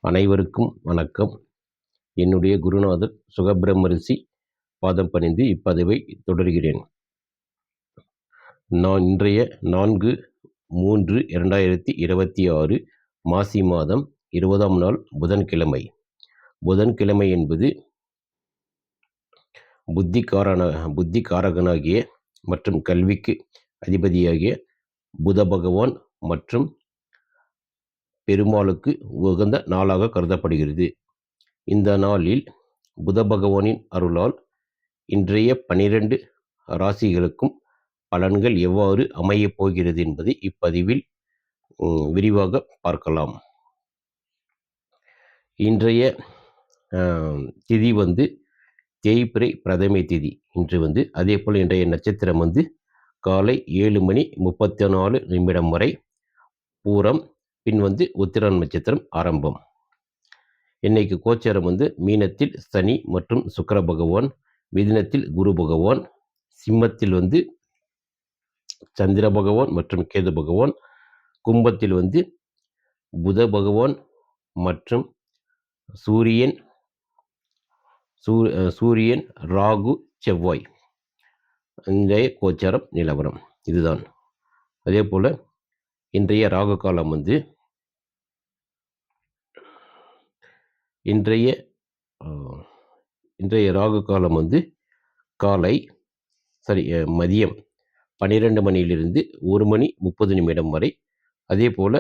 அனைவருக்கும் வணக்கம். என்னுடைய குருநாதர் சுகப்பிரமரிஷி பாதம் பணிந்து இப்பதிவை தொடர்கிறேன். நான் இன்றைய 4/3/2026 மாசி மாதம் 20ஆம் நாள் புதன்கிழமை. புதன்கிழமை என்பது புத்திகாரகனாகிய மற்றும் கல்விக்கு அதிபதியாகிய புத பகவான் மற்றும் பெருமாளுக்கு உகந்த நாளாக கருதப்படுகிறது. இந்த நாளில் புத பகவானின் அருளால் இன்றைய 12 ராசிகளுக்கும் பலன்கள் எவ்வாறு அமையப் போகிறது என்பதை இப்பதிவில் விரிவாக பார்க்கலாம். இன்றைய திதி தேய்பிறை பிரதமை திதி இன்று அதே போல் இன்றைய நட்சத்திரம் காலை 7:34 வரை பூரம், பின் உத்திரம் நட்சத்திரம் ஆரம்பம். இன்னைக்கு கோச்சாரம் மீனத்தில் சனி மற்றும் சுக்கிர பகவான், மிதுனத்தில் குரு பகவான், சிம்மத்தில் சந்திர பகவான் மற்றும் கேது பகவான், கும்பத்தில் புத பகவான் மற்றும் சூரியன் ராகு செவ்வாய். இன்றைய கோச்சாரம் நிலவரம் இதுதான். அதே போல இன்றைய ராகு காலம் இன்றைய ராகு காலம் மதியம் 12 மணியிலிருந்து 1:30 வரை. அதே போல்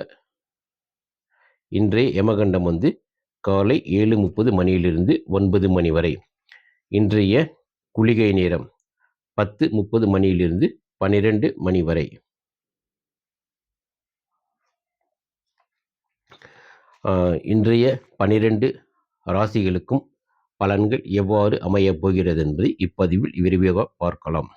இன்றைய யமகண்டம் காலை 7:30 மணியிலிருந்து 9 மணி வரை. இன்றைய குளிகை நேரம் 10:30 மணியிலிருந்து 12 மணி வரை. இன்றைய 12 ராசிகளுக்கும் பலன்கள் எவ்வாறு அமையப் போகிறது என்பதை இப்பதிவில் விரிவாக பார்க்கலாம்.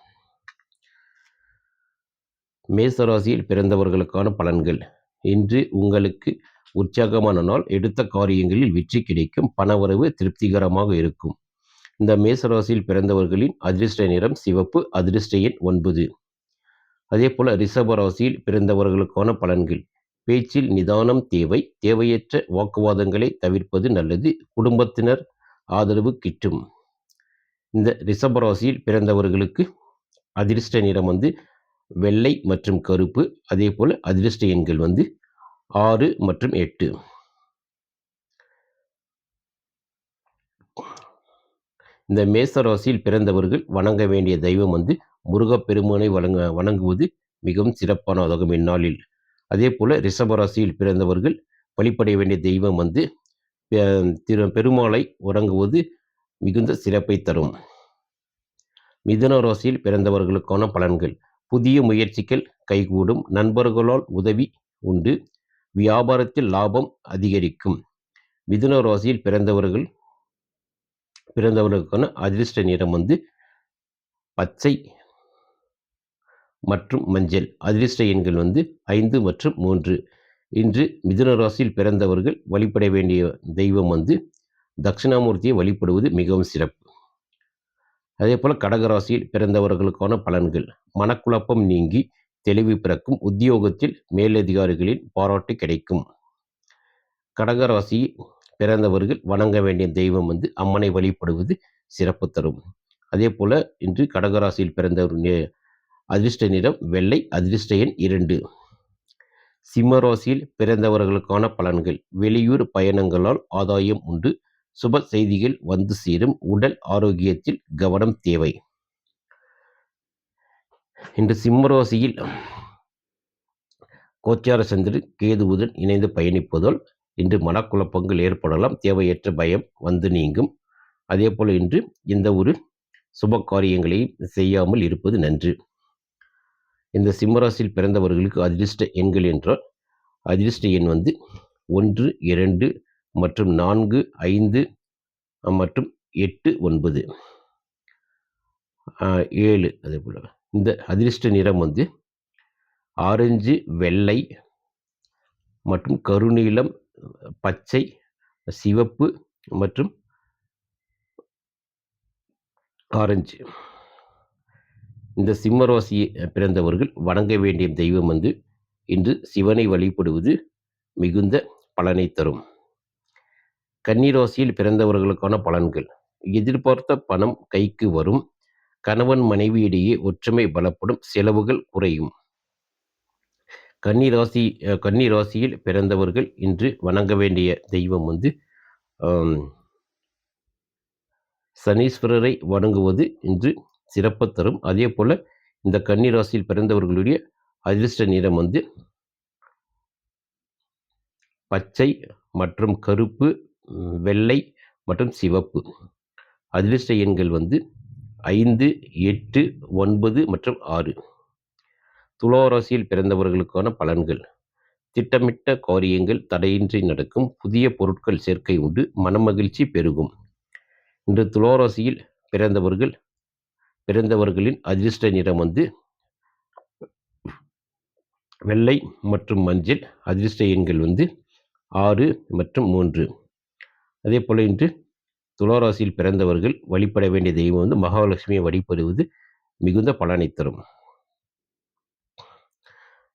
மேசராசியில் பிறந்தவர்களுக்கான பலன்கள். இன்று உங்களுக்கு உற்சாகமான நாள். எடுத்த காரியங்களில் வெற்றி கிடைக்கும். பணவரவு திருப்திகரமாக இருக்கும். இந்த மேசராசியில் பிறந்தவர்களின் அதிர்ஷ்ட நிறம் சிவப்பு. அதிர்ஷ்ட எண் 9. அதே போல ரிஷபராசியில் பிறந்தவர்களுக்கான பலன்கள். பேச்சில் நிதானம் தேவை. தேவையற்ற வாக்குவாதங்களை தவிர்ப்பது நல்லது. குடும்பத்தினர் ஆதரவு கிட்டும். இந்த ரிஷபராசியில் பிறந்தவர்களுக்கு அதிர்ஷ்ட நிறம் வெள்ளை மற்றும் கருப்பு. அதே போல அதிர்ஷ்ட எண்கள் 6 மற்றும் 8. இந்த மேசராசியில் பிறந்தவர்கள் வணங்க வேண்டிய தெய்வம் முருகப்பெருமானை வணங்குவது மிகவும் சிறப்பானதாகும் இந்நாளில். அதே போல ரிஷபராசியில் பிறந்தவர்கள் வழிபட வேண்டிய தெய்வம் பெருமாளை வணங்குவது மிகுந்த சிறப்பை தரும். மிதுன ராசியில் பிறந்தவர்களுக்கான பலன்கள். புதிய முயற்சிகள் கைகூடும். நண்பர்களால் உதவி உண்டு. வியாபாரத்தில் லாபம் அதிகரிக்கும். மிதுன ராசியில் பிறந்தவர்களுக்கான அதிர்ஷ்ட நிறம் பச்சை மற்றும் மஞ்சள். அதிர்ஷ்ட எண்கள் 5 மற்றும் 3. இன்று மிதுன ராசியில் பிறந்தவர்கள் வழிபட வேண்டிய தெய்வம் தட்சிணாமூர்த்தியை வழிபடுவது மிகவும் சிறப்பு. அதே போல கடகராசியில் பிறந்தவர்களுக்கான பலன்கள். மனக்குழப்பம் நீங்கி தெளிவு பிறக்கும். உத்தியோகத்தில் மேலதிகாரிகளின் பாராட்டு கிடைக்கும். கடகராசி பிறந்தவர்கள் வணங்க வேண்டிய தெய்வம் அம்மனை வழிபடுவது சிறப்பு தரும். அதே போல இன்று கடகராசியில் பிறந்தவர்கள் அதிர்ஷ்ட நிறம் வெள்ளை. அதிர்ஷ்ட எண் 2. சிம்மராசியில் பிறந்தவர்களுக்கான பலன்கள். வெளியூர் பயணங்களால் ஆதாயம் உண்டு. சுப செய்திகள் வந்து சேரும். உடல் ஆரோக்கியத்தில் கவனம் தேவை. இன்று சிம்மராசியில் கோச்சார சந்திரன் கேதுவுடன் இணைந்து பயணிப்பதால் இன்று மனக்குழப்பங்கள் ஏற்படலாம். தேவையற்ற பயம் நீங்கும். அதே போல இன்று எந்த ஒரு சுப காரியங்களையும் செய்யாமல் இருப்பது நன்று. இந்த சிம்மராசியில் பிறந்தவர்களுக்கு அதிர்ஷ்ட எண்கள் என்றால் அதிர்ஷ்ட எண் 1, 2 மற்றும் 4, 5 மற்றும் 8, 9, 7. அதே போல இந்த அதிர்ஷ்ட நிறம் ஆரஞ்சு, வெள்ளை மற்றும் கருநீலம், பச்சை, சிவப்பு மற்றும் ஆரஞ்சு. இந்த சிம்மராசியை பிறந்தவர்கள் வணங்க வேண்டிய தெய்வம் இன்று சிவனை வழிபடுவது மிகுந்த பலனை தரும். கன்னிராசியில் பிறந்தவர்களுக்கான பலன்கள். எதிர்பார்த்த பணம் கைக்கு வரும். கணவன் மனைவி இடையே ஒற்றுமை பலப்படும். செலவுகள் குறையும். கன்னிராசியில் பிறந்தவர்கள் இன்று வணங்க வேண்டிய தெய்வம் சனீஸ்வரரை வணங்குவது இன்று சிறப்பு தரும். அதே போல இந்த கன்னிராசியில் பிறந்தவர்களுடைய அதிர்ஷ்ட நிறம் பச்சை மற்றும் கருப்பு, வெள்ளை மற்றும் சிவப்பு. அதிர்ஷ்ட எண்கள் 5, 8, 9 மற்றும் 6. துளாராசியில் பிறந்தவர்களுக்கான பலன்கள். திட்டமிட்ட காரியங்கள் தடையின்றி நடக்கும். புதிய பொருட்கள் சேர்க்கை உண்டு. மனமகிழ்ச்சி பெருகும். இன்று துளாராசியில் பிறந்தவர்களின் அதிர்ஷ்ட நிறம் வெள்ளை மற்றும் மஞ்சள். அதிர்ஷ்ட எண்கள் 6 மற்றும் 3. அதே போல இன்று துளாராசியில் பிறந்தவர்கள் வழிபட வேண்டிய தெய்வம் மகாலட்சுமியை வழிபடுவது மிகுந்த பலனை தரும்.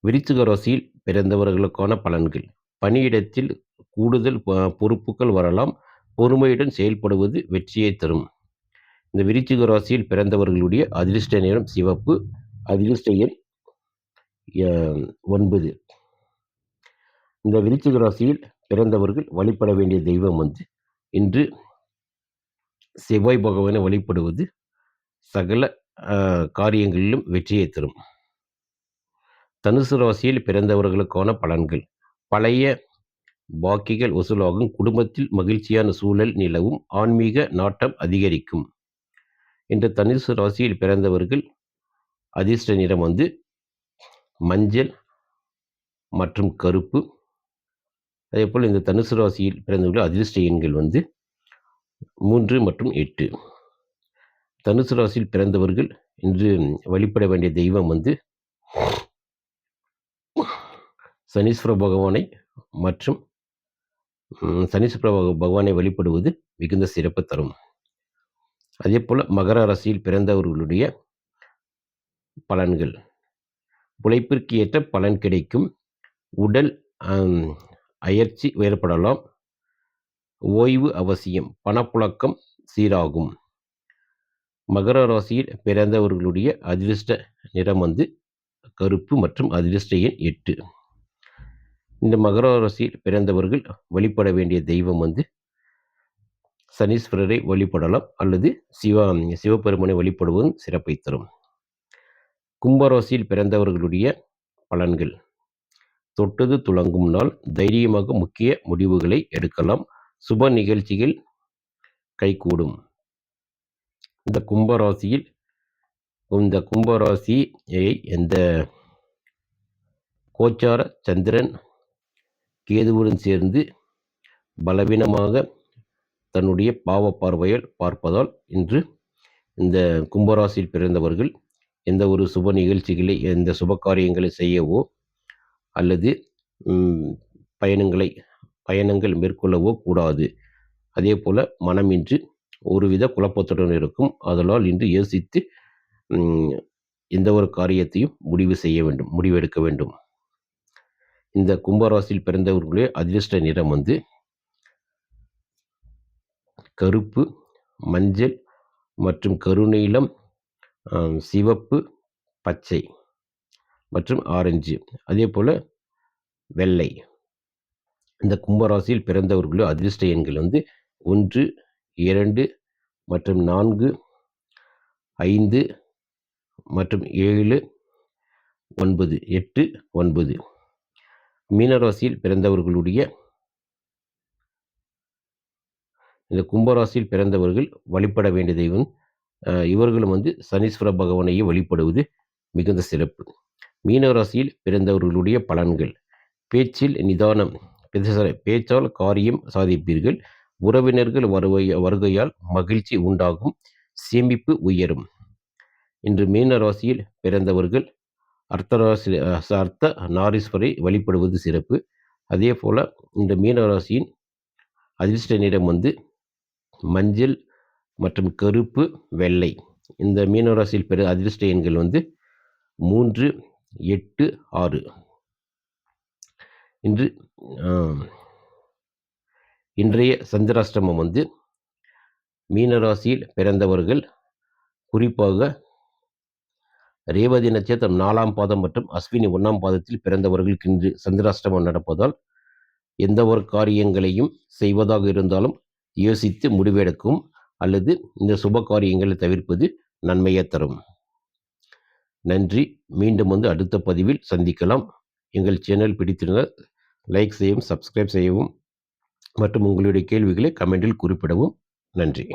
விருச்சிக ராசியில் பிறந்தவர்களுக்கான பலன்கள். பணியிடத்தில் கூடுதல் பொறுப்புகள் வரலாம். பொறுமையுடன் செயல்படுவது வெற்றியை தரும். இந்த விருச்சிக ராசியில் பிறந்தவர்களுடைய அதிர்ஷ்ட நிறம் சிவப்பு. அதிர்ஷ்ட எண் 9. இந்த விருச்சிக ராசியில் பிறந்தவர்கள் வழிபட வேண்டிய தெய்வம் இன்று செவ்வாய் பகவானை வழிபடுவது சகல காரியங்களிலும் வெற்றியை தரும். தனுசு ராசியில் பிறந்தவர்களுக்கான பலன்கள். பழைய பாக்கிகள் வசூலாகும். குடும்பத்தில் மகிழ்ச்சியான சூழல் நிலவும். ஆன்மீக நாட்டம் அதிகரிக்கும். இன்று தனுசு ராசியில் பிறந்தவர்கள் அதிர்ஷ்ட நிறம் மஞ்சள் மற்றும் கருப்பு. அதேபோல் இந்த தனுசு ராசியில் பிறந்தவர்கள் அதிர்ஷ்ட எண்கள் 3 மற்றும் 8. தனுசு ராசியில் பிறந்தவர்கள் இன்று வழிபட வேண்டிய தெய்வம் சனீஸ்வர பகவானை மற்றும் சனீஸ்வர பகவானை வழிபடுவது மிகுந்த சிறப்பு தரும். அதே போல் மகர ராசியில் பிறந்தவர்களுடைய பலன்கள். உழைப்பிற்கு ஏற்ற பலன் கிடைக்கும். உடல் அயற்சி ஏற்படலாம். ஓய்வு அவசியம். பணப்புழக்கம் சீராகும். மகர ராசியில் பிறந்தவர்களுடைய அதிர்ஷ்ட நிறம் கருப்பு மற்றும் அதிர்ஷ்ட எண் 8. இந்த மகர ராசியில் பிறந்தவர்கள் வழிபட வேண்டிய தெய்வம் சனீஸ்வரரை வழிபடலாம் அல்லது சிவபெருமனை வழிபடுவதும் சிறப்பை தரும். கும்பராசியில் பிறந்தவர்களுடைய பலன்கள். தொட்டது துலங்கும் நாள். தைரியமாக முக்கிய முடிவுகளை எடுக்கலாம். சுப நிகழ்ச்சிகள் கைகூடும். இந்த கும்பராசியை எந்த கோச்சார சந்திரன் கேதுவுடன் சேர்ந்து பலவீனமாக தன்னுடைய பாவ பார்வையால் பார்ப்பதால் இன்று இந்த கும்பராசியில் பிறந்தவர்கள் எந்த ஒரு சுப நிகழ்ச்சிகளை எந்த சுப காரியங்களை செய்யவோ அல்லது பயணங்கள் மேற்கொள்ளவோ கூடாது. அதே போல மனமின்றி ஒருவித குழப்பத்துடன் இருக்கும். அதனால் இன்று யோசித்து எந்த ஒரு காரியத்தையும் முடிவெடுக்க வேண்டும். இந்த கும்பராசியில் பிறந்தவர்களுடைய அதிர்ஷ்ட நிறம் கருப்பு, மஞ்சள் மற்றும் கருநீலம், சிவப்பு, பச்சை மற்றும் ஆரஞ்சு. அதே போல வெள்ளை. இந்த கும்பராசியில் பிறந்தவர்களுடைய அதிர்ஷ்ட எண்கள் 1, 2 மற்றும் 4, 5 மற்றும் 7, 9, 8, 9. மீனராசியில் பிறந்தவர்களுடைய இந்த கும்பராசியில் பிறந்தவர்கள் வழிபட வேண்டிய தெய்வம் இவர்களும் சனீஸ்வர பகவானையே வழிபடுவது மிகுந்த சிறப்பு. மீனராசியில் பிறந்தவர்களுடைய பலன்கள். பேச்சில் நிதானம். பேச்சால் காரியம் சாதிப்பீர்கள். உறவினர்கள் வருகையால் மகிழ்ச்சி உண்டாகும். சேமிப்பு உயரும். இன்று மீன ராசியில் பிறந்தவர்கள் அர்த்த நாரீஸ்வரை வழிபடுவது சிறப்பு. அதே போல இந்த மீன ராசியின் அதிர்ஷ்ட நிறம் மஞ்சள் மற்றும் கருப்பு, வெள்ளை. இந்த மீன ராசியில் அதிர்ஷ்ட எண்கள் 3, 8, 6. இன்றைய சந்திராஷ்டமம் வந்து மீனராசியில் பிறந்தவர்கள், குறிப்பாக ரேவதி நட்சத்திரம் 4ஆம் பாதம் மற்றும் அஸ்வினி 1ஆம் பாதத்தில் பிறந்தவர்களுக்கு இன்று சந்திராஷ்டமம் நடப்பதால் எந்த ஒரு காரியங்களையும் செய்வதாக இருந்தாலும் யோசித்து முடிவெடுக்கும் அல்லது இந்த சுப காரியங்களை தவிர்ப்பது நன்மையை தரும். நன்றி. மீண்டும் அடுத்த பதிவில் சந்திக்கலாம். எங்கள் சேனல் பிடித்திருந்தால் லைக் செய்யவும், சப்ஸ்கிரைப் செய்யவும் மற்றும் உங்களுடைய கேள்விகளை கமெண்டில் குறிப்பிடவும். நன்றி.